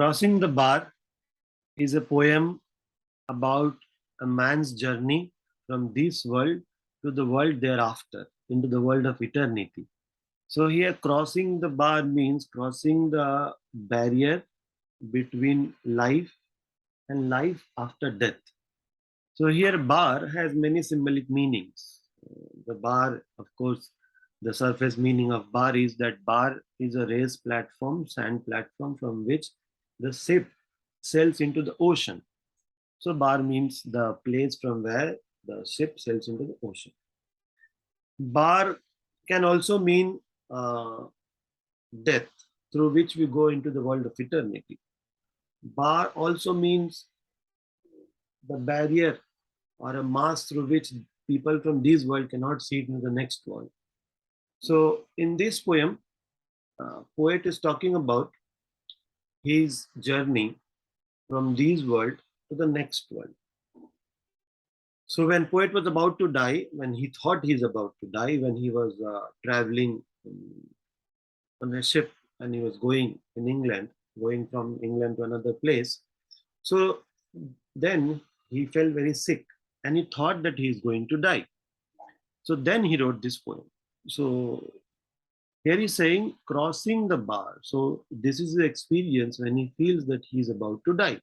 Crossing the Bar is a poem about a man's journey from this world to the world thereafter, into the world of eternity. So here crossing the bar means crossing the barrier between life and life after death. So here bar has many symbolic meanings. The bar, of course, the surface meaning of bar is that bar is a raised platform, sand platform from which the ship sails into the ocean. So bar means the place from where the ship sails into the ocean. Bar can also mean uh, death, through which we go into the world of eternity. Bar also means the barrier or a mask through which people from this world cannot see into the next world. So in this poem, poet is talking about his journey from this world to the next world. So when poet was about to die, when he thought he's about to die, when he was traveling on a ship and he was going in England, going from England to another place, so then he felt very sick and he thought that he is going to die. So then he wrote this poem. So here he's saying crossing the bar. So this is the experience when he feels that he is about to die.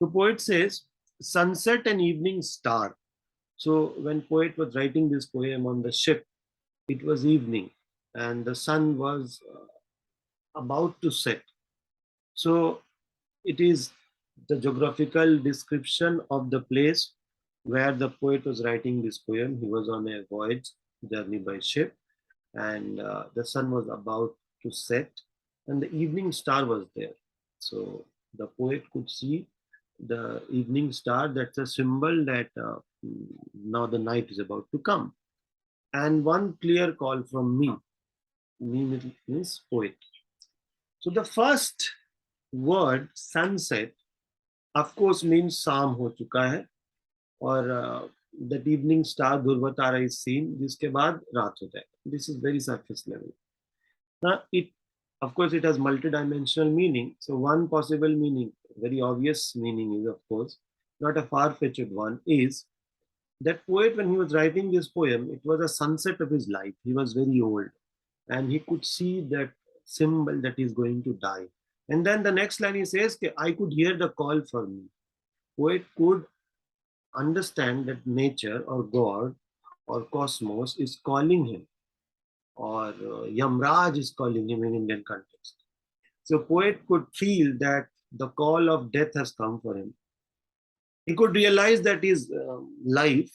The poet says sunset and evening star. So when poet was writing this poem on the ship, it was evening and the sun was about to set. So it is the geographical description of the place where the poet was writing this poem. He was on a voyage journey by ship and the sun was about to set and the evening star was there. So the poet could see the evening star. That's a symbol that now the night is about to come. And one clear call from me means poet. So the first word sunset of course means शाम हो चुका है और that evening star Dhruv Tara is seen, जिसके बाद रात हो जाएगा. This is very surface level. Now it, of course, it has multidimensional meaning. So one possible meaning, very obvious meaning is, of course, not a far-fetched one, is that poet, when he was writing this poem, it was a sunset of his life. He was very old and he could see that symbol that he's going to die. And then the next line he says, I could hear the call for me. Poet could understand that nature or God or cosmos is calling him, or Yamraj is calling him in Indian context. So poet could feel that the call of death has come for him. He could realize that his life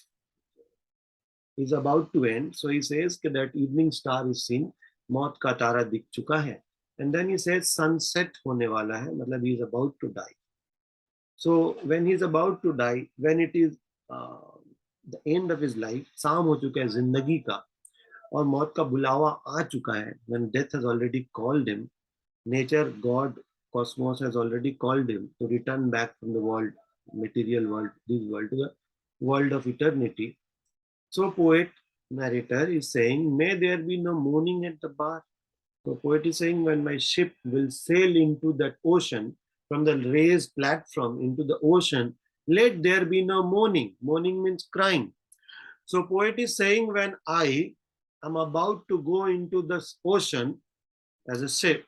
is about to end. So he says that evening star is seen, मौत का तारा दिख चुका है. And then he says sunset होने वाला है, मतलब he is about to die. So when he is about to die, when it is the end of his life, शाम हो चुका है जिंदगी का और मौत का बुलावा आ चुका है, when death has already called him, nature, God, cosmos has already called him to return back from the world, material world, this world, to the world of eternity. So poet, narrator is saying, may there be no mourning at the bar. So poet is saying, when my ship will sail into that ocean, from the raised platform into the ocean, let there be no mourning. Mourning means crying. So poet is saying, when I am about to go into this ocean as a ship,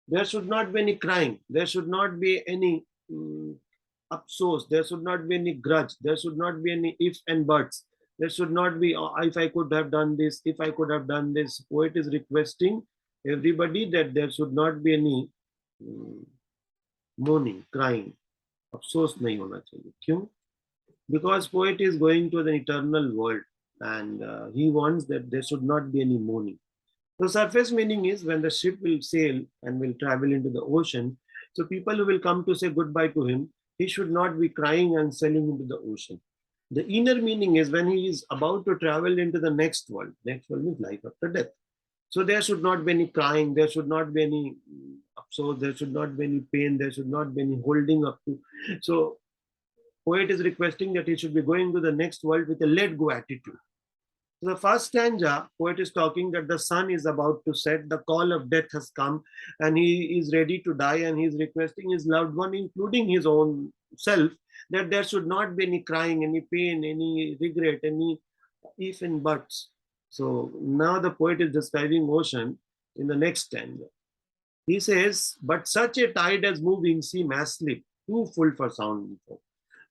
there should not be any crying. There should not be any upsos. There should not be any grudge. There should not be any ifs and buts. There should not be, oh, if I could have done this, if I could have done this. Poet is requesting everybody that there should not be any mourning, crying. Upsos nahi hona chahiye. Kyun? Because poet is going to the eternal world and he wants that there should not be any mourning. The surface meaning is when the ship will sail and will travel into the ocean, so people who will come to say goodbye to him, he should not be crying and sailing into the ocean. The inner meaning is when he is about to travel into the next world. Next world means life after death. So there should not be any crying, there should not be any upset, there should not be any pain, there should not be any holding up to. So poet is requesting that he should be going to the next world with a let go attitude. So the first stanza, poet is talking that the sun is about to set, the call of death has come, and he is ready to die, and he is requesting his loved one, including his own self, that there should not be any crying, any pain, any regret, any if and buts. So now the poet is describing ocean in the next stanza. He says, but such a tide as moving sea mass slip, too full for sound.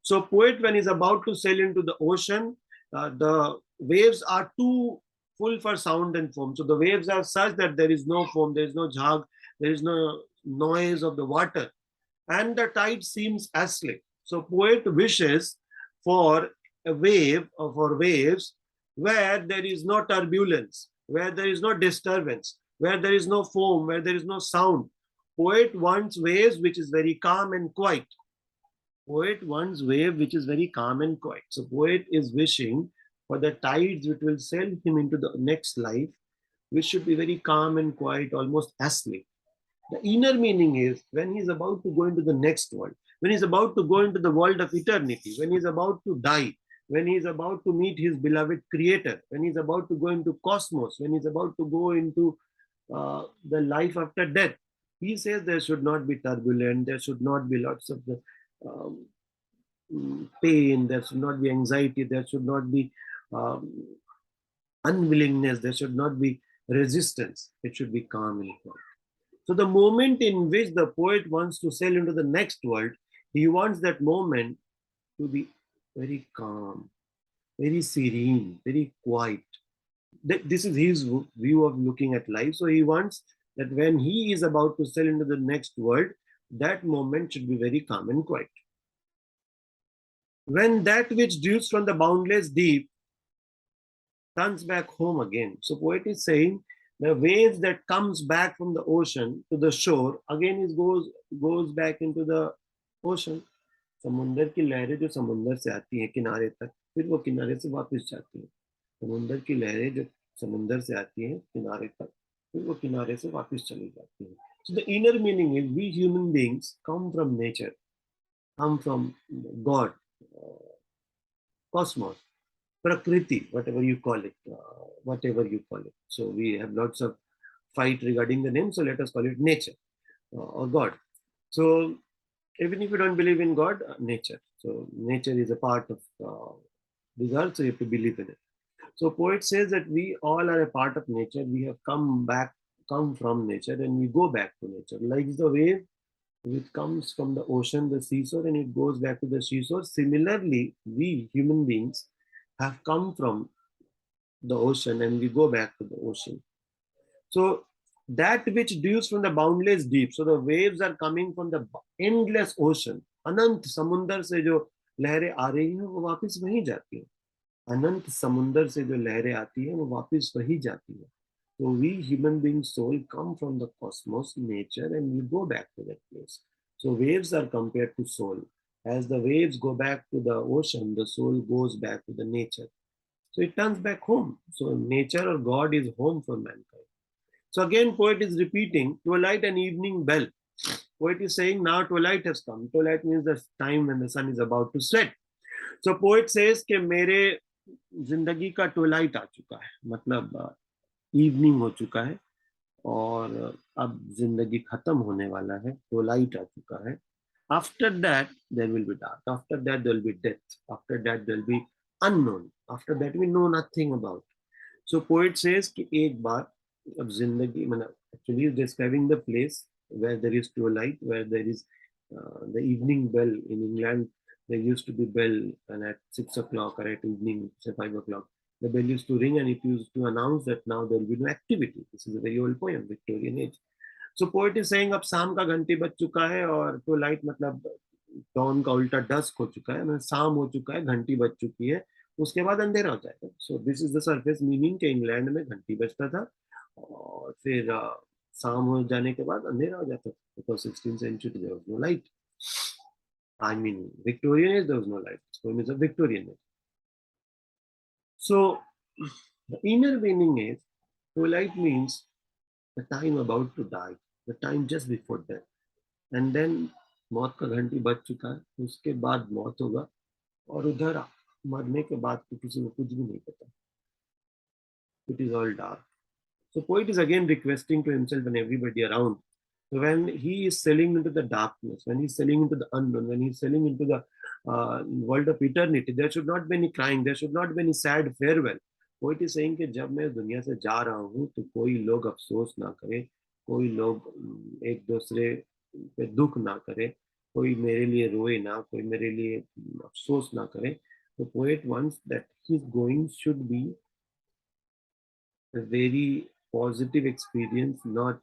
So poet, when he's about to sail into the ocean, the waves are too full for sound and foam. So the waves are such that there is no foam, there is no jhag, there is no noise of the water, and the tide seems asleep. So poet wishes for a wave or for waves where there is no turbulence, where there is no disturbance, where there is no foam, where there is no sound. Poet wants waves which is very calm and quiet. Poet wants wave which is very calm and quiet. So poet is wishing for the tides which will sail him into the next life, which should be very calm and quiet, almost asleep. The inner meaning is when he's about to go into the next world, when he's about to go into the world of eternity, when he's about to die, when he's about to meet his beloved creator, when he's about to go into cosmos, when he's about to go into the life after death, he says there should not be turbulence, there should not be lots of the um, pain, there should not be anxiety, there should not be um, unwillingness, there should not be resistance. It should be calm and quiet. So the moment in which the poet wants to sail into the next world, he wants that moment to be very calm, very serene, very quiet. This is his view of looking at life. So he wants that when he is about to sail into the next world, that moment should be very calm and quiet. When that which dews from the boundless deep turns back home again. So poet is saying the waves that comes back from the ocean to the shore again is goes back into the ocean. समुंदर की लहरें जो समुंदर से आती हैं किनारे तक, फिर वो किनारे से वापस जाती हैं. समुंदर की लहरें जो समुंदर से आती हैं किनारे तक, फिर वो किनारे से वापस चली जाती हैं. So the inner meaning is we human beings come from nature, come from God, cosmos, Prakriti, whatever you call it, whatever you call it. So we have lots of fight regarding the name. So let us call it nature or God. So even if you don't believe in God, nature. So nature is a part of this earth, so you have to believe in it. So poet says that we all are a part of nature. We have come from nature, and we go back to nature. Like the wave which comes from the ocean, the seashore, and it goes back to the seashore. Similarly, we human beings have come from the ocean and we go back to the ocean. So that which dews from the boundless deep, so the waves are coming from the endless ocean. अनंत समुंदर से जो लहरें आ रही हैं वो वापस वहीं जाती हैं. अनंत समुंदर से जो लहरें आती हैं वो वापस वहीं जाती हैं. So we human beings soul come from the cosmos, nature, and we go back to that place. So waves are compared to soul. As the waves go back to the ocean, the soul goes back to the nature. So it turns back home. So nature or God is home for mankind. So again, poet is repeating, twilight and evening bell. Poet is saying now twilight has come. Twilight means the time when the sun is about to set. So poet says कि मेरे जिंदगी का Twilight आ चुका है, मतलब evening हो चुका है और अब जिंदगी खत्म होने वाला है, ट्विलाइट आ चुका है. After that there will be dark. After that there will be death. After that there will be unknown. After that we know nothing about. So poet says कि एक बार अब जिंदगी मतलब actually is describing the place where there is twilight, where there is the evening bell in England. There used to be bell, and at 6 o'clock or at evening, say 5 o'clock, the bell used to ring and it used to announce that now there will be no activity. This is a very old poem, Victorian age. So poet is saying अब शाम का घंटी बज चुका है और twilight मतलब dawn का उल्टा dusk हो चुका है, मतलब शाम हो चुका है, घंटी बज चुकी है, उसके बाद अंधेरा हो जाएगा. So this is the surface meaning कि इंग्लैंड में घंटी बजता था और फिर शाम हो जाने के बाद अंधेरा हो जाता था. Because 16th century there was no light. I mean, Victorian age, there was no light. This poem is a Victorian age. So, the inner meaning is, twilight means the time about to die, the time just before death. And then, मौत का घंटी बज चुका है, उसके बाद मौत होगा और उधर मरने के बाद तो किसी को कुछ भी नहीं पता. it is all dark. So poet is again requesting to himself and everybody around. So when he is sailing into the darkness, when he's sailing into the unknown, when he's sailing into the world of eternity, there should not be any crying, there should not be any sad farewell. Poet is saying कि जब मैं दुनिया से जा रहा हूँ तो कोई लोग अफसोस ना करे, कोई लोग एक दूसरे पे दुख ना करे, कोई मेरे लिए रोए ना, कोई मेरे लिए अफसोस ना करे. The poet wants that his going should be a very positive experience, not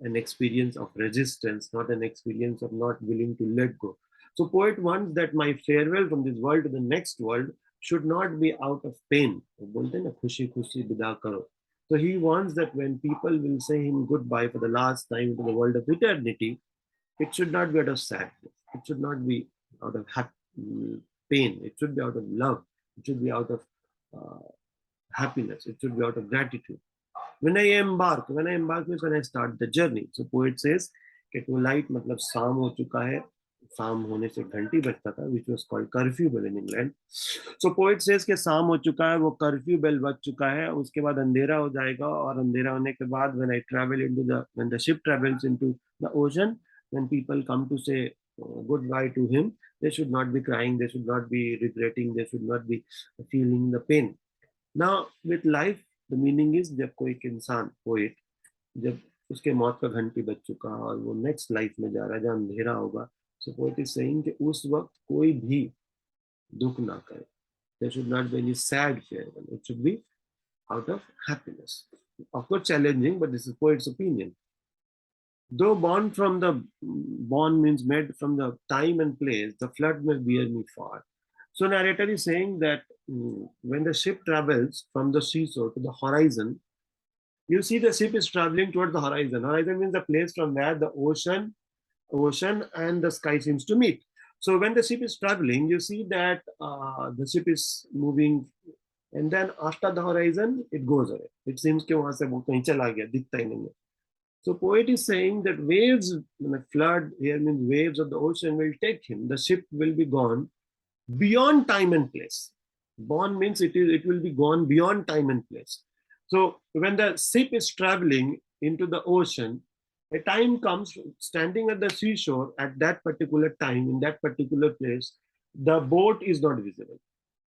an experience of resistance, not an experience of not willing to let go. So, poet wants that my farewell from this world to the next world should not be out of pain. So, he wants that when people will say him goodbye for the last time to the world of eternity, it should not be out of sadness. It should not be out of pain. It should be out of love. It should be out of happiness. It should be out of gratitude. When I embark means when I start the journey. So poet says कि twilight मतलब शाम हो चुका है, शाम होने से घंटी बजता था, which was called curfew bell in England. So poet says कि शाम हो चुका है, वो curfew bell बज चुका है, उसके बाद अंधेरा हो जाएगा, और अंधेरा होने के बाद when the ship travels into the ocean, when people come to say goodbye to him, they should not be crying, they should not be regretting, they should not be feeling the pain. Now with life, the meaning is जब कोई एक इंसान poet जब उसके मौत का घंटी बज चुका और वो नेक्स्ट लाइफ में जा रहा है जहाँ अंधेरा होगा, सो पोएट इज सेइंग कि उस वक्त कोई भी दुख ना करे. There should not be any sad farewell. It should be out of happiness. Of course, challenging, but this is poet's opinion. Though born means made from the time and place, the flood may bear me far. So narrator is saying that when the ship travels from the seashore to the horizon, you see the ship is traveling towards the horizon. Horizon means the place from where the ocean and the sky seems to meet. So when the ship is traveling, you see that the ship is moving, and then after the horizon, it goes away. It seems कि वहां से वो कहीं चला गया, दिखता ही नहीं है. So poet is saying that waves, flood here means waves of the ocean will take him. The ship will be gone beyond time and place. Gone means it will be gone beyond time and place. So when the ship is traveling into the ocean, a time comes standing at the seashore at that particular time, in that particular place, the boat is not visible.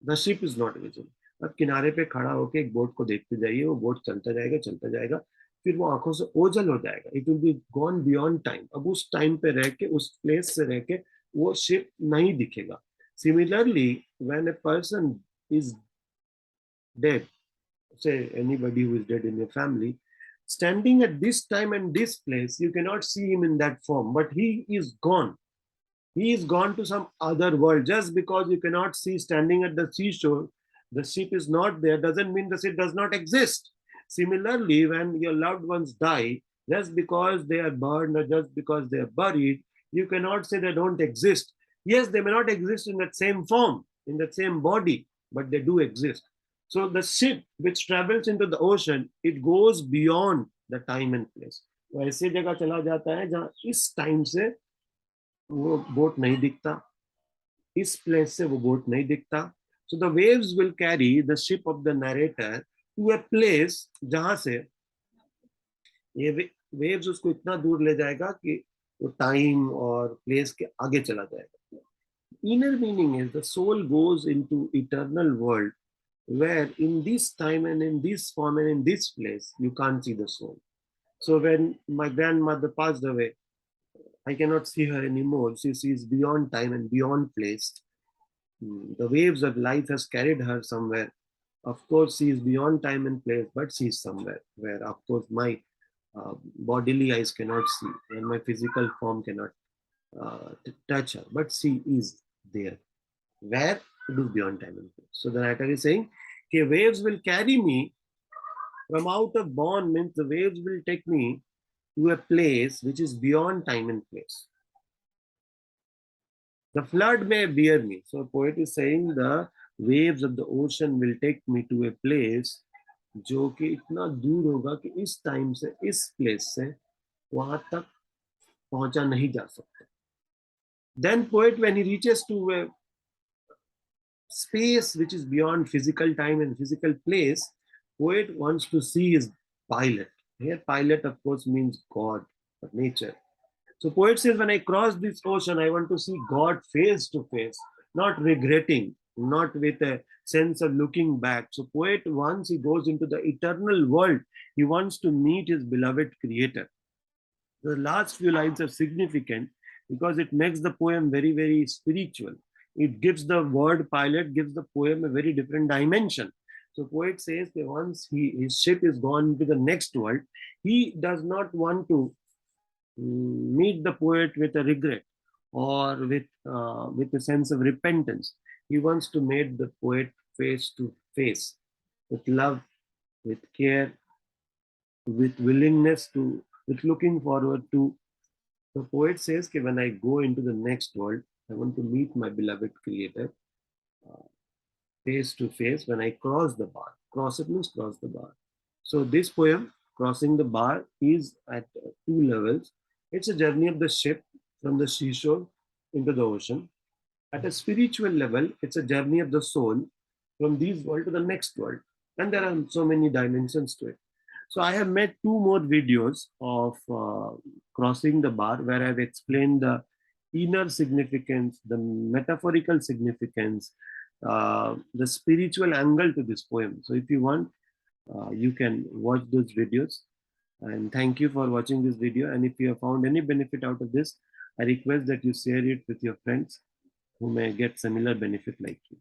The ship is not visible. अब किनारे पे खड़ा होके एक boat को देखते जाइए, वो बोट चलता जाएगा, फिर वो आंखों से ओझल हो जाएगा. It will be gone beyond time. अब उस टाइम पे रह के, उस प्लेस से रह के वो शिप नहीं दिखेगा. Similarly, when a person is dead, say anybody who is dead in your family, standing at this time and this place, you cannot see him in that form, but he is gone. He is gone to some other world. Just because you cannot see standing at the seashore, the ship is not there, doesn't mean the ship does not exist. Similarly, when your loved ones die, just because they are burned or just because they are buried, you cannot say they don't exist. Yes, they may not exist in that same form, in that same body, but they do exist. So the ship which travels into the ocean, it goes beyond the time and place. तो ऐसी जगह चला जाता है जहाँ इस time से वो बोट नहीं दिखता, इस प्लेस से वो बोट नहीं दिखता. So the waves will carry the ship of the narrator to a place जहाँ से ये waves उसको इतना दूर ले जाएगा कि वो टाइम और प्लेस के आगे चला जाएगा. Inner meaning is the soul goes into eternal world where in this time and in this form and in this place you can't see the soul. So when my grandmother passed away, I cannot see her anymore. She is beyond time and beyond place. The waves of life has carried her somewhere. Of course, she is beyond time and place, but she is somewhere where, of course, my bodily eyes cannot see and my physical form cannot touch her, but she is there. Where? It is beyond time and place. So the writer is saying, okay, waves will carry me from out of born, means the waves will take me to a place which is beyond time and place. The flood may bear me. So poet is saying the waves of the ocean will take me to a place जो कि इतना दूर होगा कि इस time से, इस place से वहां तक पहुंचा नहीं जा सकता. Then poet, when he reaches to a space which is beyond physical time and physical place, Poet wants to see his pilot. Here, pilot, of course, means God or nature. So, poet says, when I cross this ocean, I want to see God face to face, not regretting, not with a sense of looking back. So, poet, once he goes into the eternal world, he wants to meet his beloved creator. The last few lines are significant because it makes the poem very, very spiritual. It gives the word pilot, gives the poem a very different dimension. So poet says that once his ship is gone to the next world, he does not want to meet the poet with a regret or with a sense of repentance. He wants to meet the poet face to face with love, with care, with willingness to, with looking forward to. The poet says, that when I go into the next world, I want to meet my beloved creator face to face when I cross the bar. Cross it means cross the bar. So this poem, Crossing the Bar, is at two levels. It's a journey of the ship from the seashore into the ocean. At a spiritual level, it's a journey of the soul from this world to the next world. And there are so many dimensions to it. So I have made two more videos of Crossing the Bar where I've explained the inner significance, the metaphorical significance, the spiritual angle to this poem. So if you want, you can watch those videos. And thank you for watching this video. And if you have found any benefit out of this, I request that you share it with your friends who may get similar benefit like you.